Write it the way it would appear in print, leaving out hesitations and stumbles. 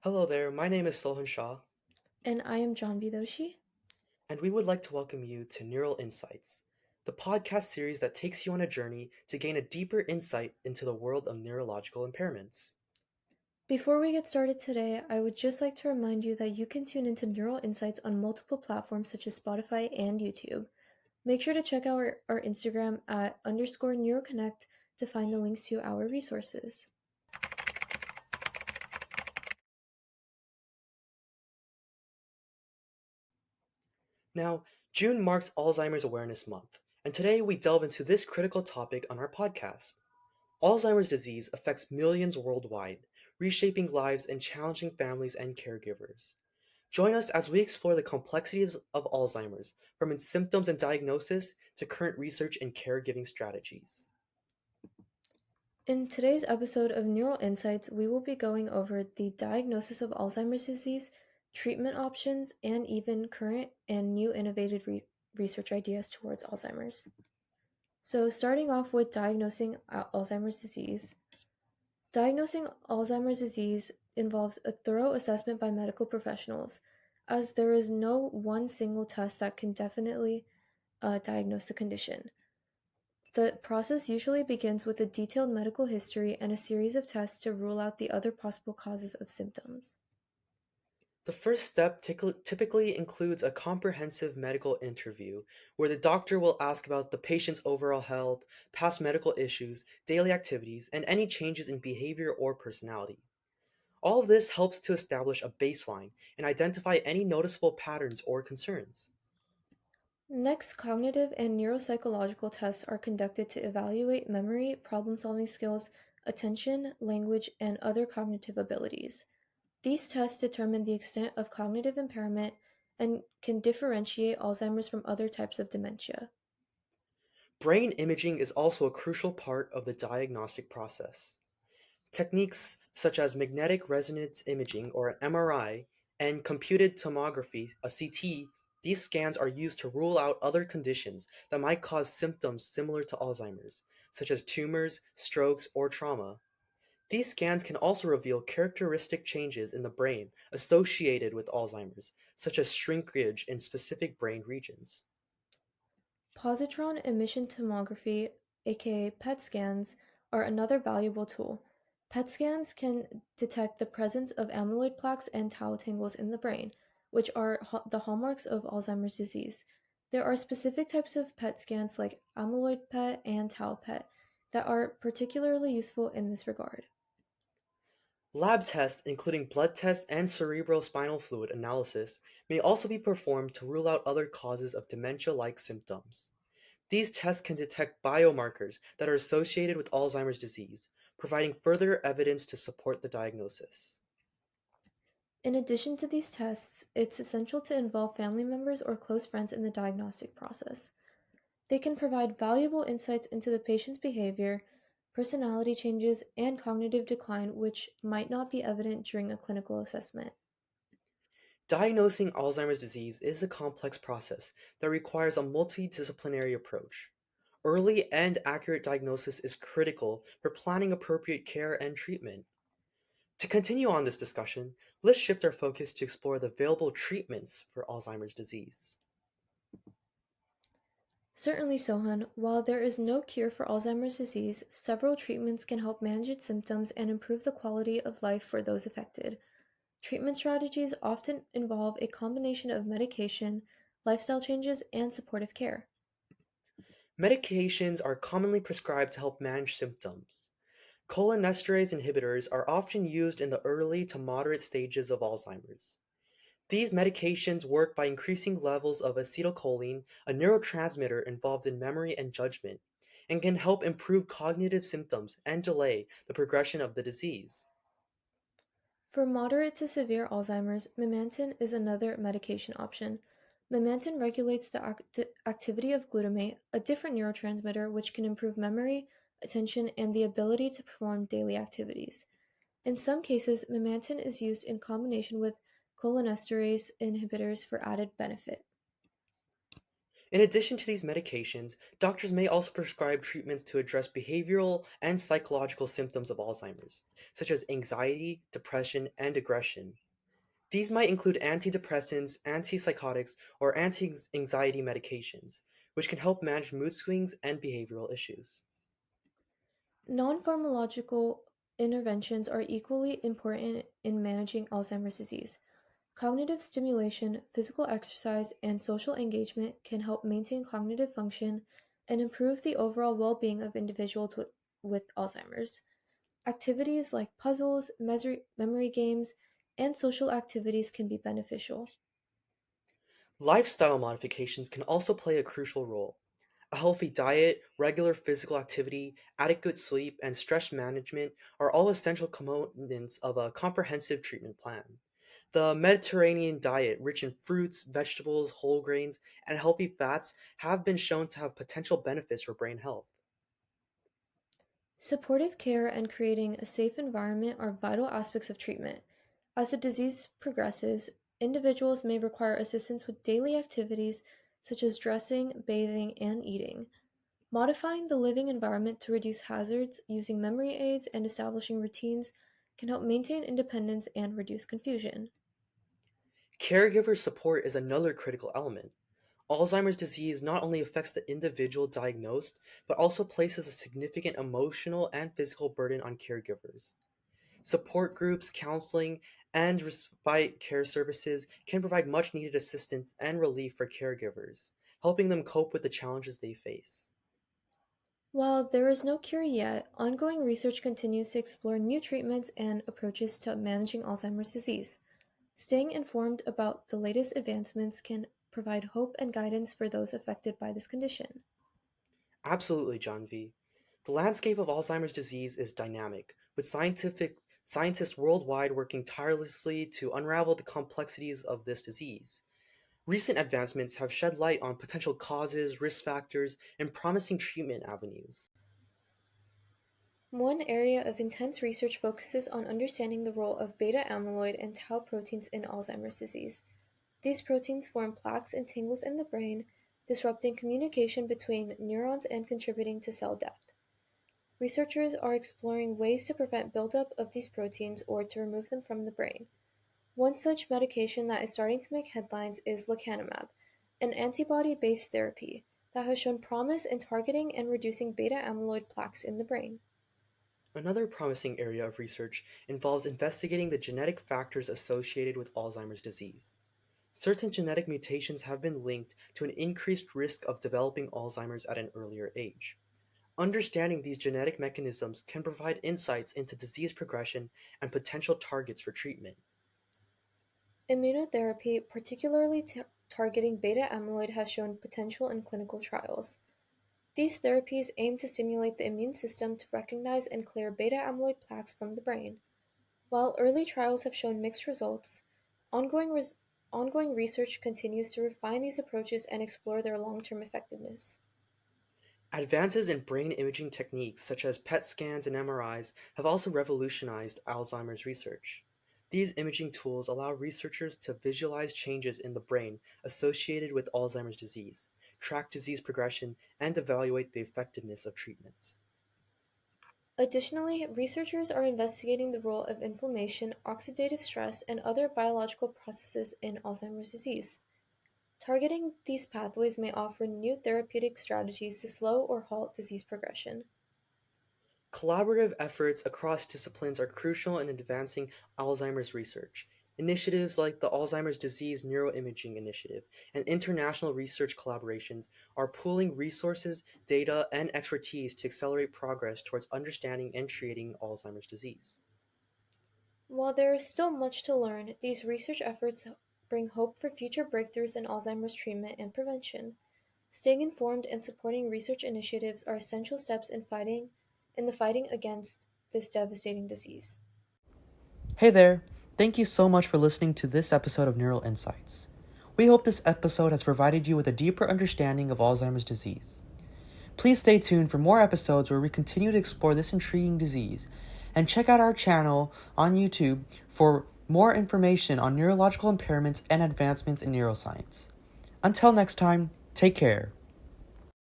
Hello there, my name is Sohan Shah, And I am John Vidoshi. and we would like to welcome you to Neural Insights, the podcast series that takes you on a journey to gain a deeper insight into the world of neurological impairments. Before we get started today, I would just like to remind you that you can tune into Neural Insights on multiple platforms such as Spotify and YouTube. Make sure to check out our Instagram at _NeuroConnect to find the links to our resources. Now, June marks Alzheimer's Awareness Month, and today we delve into this critical topic on our podcast. Alzheimer's disease affects millions worldwide, reshaping lives and challenging families and caregivers. Join us as we explore the complexities of Alzheimer's, from its symptoms and diagnosis to current research and caregiving strategies. In today's episode of Neural Insights, we will be going over the diagnosis of Alzheimer's disease, treatment options, and even current and new innovative research ideas towards Alzheimer's. So, starting off with diagnosing Alzheimer's disease. Diagnosing Alzheimer's disease involves a thorough assessment by medical professionals, as there is no one single test that can definitely diagnose the condition. The process usually begins with a detailed medical history and a series of tests to rule out the other possible causes of symptoms. The first step typically includes a comprehensive medical interview where the doctor will ask about the patient's overall health, past medical issues, daily activities, and any changes in behavior or personality. All of this helps to establish a baseline and identify any noticeable patterns or concerns. Next, cognitive and neuropsychological tests are conducted to evaluate memory, problem solving skills, attention, language, and other cognitive abilities. These tests determine the extent of cognitive impairment and can differentiate Alzheimer's from other types of dementia. Brain imaging is also a crucial part of the diagnostic process. Techniques such as magnetic resonance imaging or an MRI and computed tomography, a CT, these scans are used to rule out other conditions that might cause symptoms similar to Alzheimer's, such as tumors, strokes, or trauma. These scans can also reveal characteristic changes in the brain associated with Alzheimer's, such as shrinkage in specific brain regions. Positron emission tomography, aka PET scans, are another valuable tool. PET scans can detect the presence of amyloid plaques and tau tangles in the brain, which are the hallmarks of Alzheimer's disease. There are specific types of PET scans like amyloid PET and tau PET that are particularly useful in this regard. Lab tests, including blood tests and cerebrospinal fluid analysis, may also be performed to rule out other causes of dementia-like symptoms. These tests can detect biomarkers that are associated with Alzheimer's disease, providing further evidence to support the diagnosis. In addition to these tests, it's essential to involve family members or close friends in the diagnostic process. They can provide valuable insights into the patient's behavior, personality changes, and cognitive decline, which might not be evident during a clinical assessment. Diagnosing Alzheimer's disease is a complex process that requires a multidisciplinary approach. Early and accurate diagnosis is critical for planning appropriate care and treatment. To continue on this discussion, let's shift our focus to explore the available treatments for Alzheimer's disease. Certainly, Sohan, while there is no cure for Alzheimer's disease, several treatments can help manage its symptoms and improve the quality of life for those affected. Treatment strategies often involve a combination of medication, lifestyle changes, and supportive care. Medications are commonly prescribed to help manage symptoms. Cholinesterase inhibitors are often used in the early to moderate stages of Alzheimer's. These medications work by increasing levels of acetylcholine, a neurotransmitter involved in memory and judgment, and can help improve cognitive symptoms and delay the progression of the disease. For moderate to severe Alzheimer's, memantine is another medication option. Memantine regulates the activity of glutamate, a different neurotransmitter which can improve memory, attention, and the ability to perform daily activities. In some cases, memantine is used in combination with cholinesterase inhibitors for added benefit. In addition to these medications, doctors may also prescribe treatments to address behavioral and psychological symptoms of Alzheimer's, such as anxiety, depression, and aggression. These might include antidepressants, antipsychotics, or anti anxiety medications, which can help manage mood swings and behavioral issues. Non pharmacological interventions are equally important in managing Alzheimer's disease. Cognitive stimulation, physical exercise, and social engagement can help maintain cognitive function and improve the overall well being of individuals with Alzheimer's. Activities like puzzles, memory games, and social activities can be beneficial. Lifestyle modifications can also play a crucial role. A healthy diet, regular physical activity, adequate sleep, and stress management are all essential components of a comprehensive treatment plan. The Mediterranean diet, rich in fruits, vegetables, whole grains, and healthy fats, have been shown to have potential benefits for brain health. Supportive care and creating a safe environment are vital aspects of treatment. As the disease progresses, individuals may require assistance with daily activities such as dressing, bathing, and eating. Modifying the living environment to reduce hazards, using memory aids, and establishing routines can help maintain independence and reduce confusion. Caregiver support is another critical element. Alzheimer's disease not only affects the individual diagnosed, but also places a significant emotional and physical burden on caregivers. Support groups, counseling, and respite care services can provide much needed assistance and relief for caregivers, helping them cope with the challenges they face. While there is no cure yet, ongoing research continues to explore new treatments and approaches to managing Alzheimer's disease. Staying informed about the latest advancements can provide hope and guidance for those affected by this condition. Absolutely, John V. The landscape of Alzheimer's disease is dynamic, with scientists worldwide working tirelessly to unravel the complexities of this disease. Recent advancements have shed light on potential causes, risk factors, and promising treatment avenues. One area of intense research focuses on understanding the role of beta amyloid and tau proteins in Alzheimer's disease. These proteins form plaques and tangles in the brain, disrupting communication between neurons and contributing to cell death. Researchers are exploring ways to prevent buildup of these proteins or to remove them from the brain. One such medication that is starting to make headlines is lecanemab, an antibody-based therapy that has shown promise in targeting and reducing beta amyloid plaques in the brain. Another promising area of research involves investigating the genetic factors associated with Alzheimer's disease. Certain genetic mutations have been linked to an increased risk of developing Alzheimer's at an earlier age. Understanding these genetic mechanisms can provide insights into disease progression and potential targets for treatment. Immunotherapy, particularly targeting beta amyloid, has shown potential in clinical trials. These therapies aim to stimulate the immune system to recognize and clear beta amyloid plaques from the brain. While early trials have shown mixed results, ongoing, res- ongoing research continues to refine these approaches and explore their long term effectiveness. Advances in brain imaging techniques such as PET scans and MRIs have also revolutionized Alzheimer's research. These imaging tools allow researchers to visualize changes in the brain associated with Alzheimer's disease, track disease progression, and evaluate the effectiveness of treatments. Additionally, researchers are investigating the role of inflammation, oxidative stress, and other biological processes in Alzheimer's disease. Targeting these pathways may offer new therapeutic strategies to slow or halt disease progression. Collaborative efforts across disciplines are crucial in advancing Alzheimer's research. Initiatives like the Alzheimer's Disease Neuroimaging Initiative and international research collaborations are pooling resources, data, and expertise to accelerate progress towards understanding and treating Alzheimer's disease. While there is still much to learn, these research efforts bring hope for future breakthroughs in Alzheimer's treatment and prevention. Staying informed and supporting research initiatives are essential steps in the fighting against this devastating disease. Hey there! Thank you so much for listening to this episode of Neural Insights. We hope this episode has provided you with a deeper understanding of Alzheimer's disease. Please stay tuned for more episodes where we continue to explore this intriguing disease, and check out our channel on YouTube for more information on neurological impairments and advancements in neuroscience. Until next time, Take care.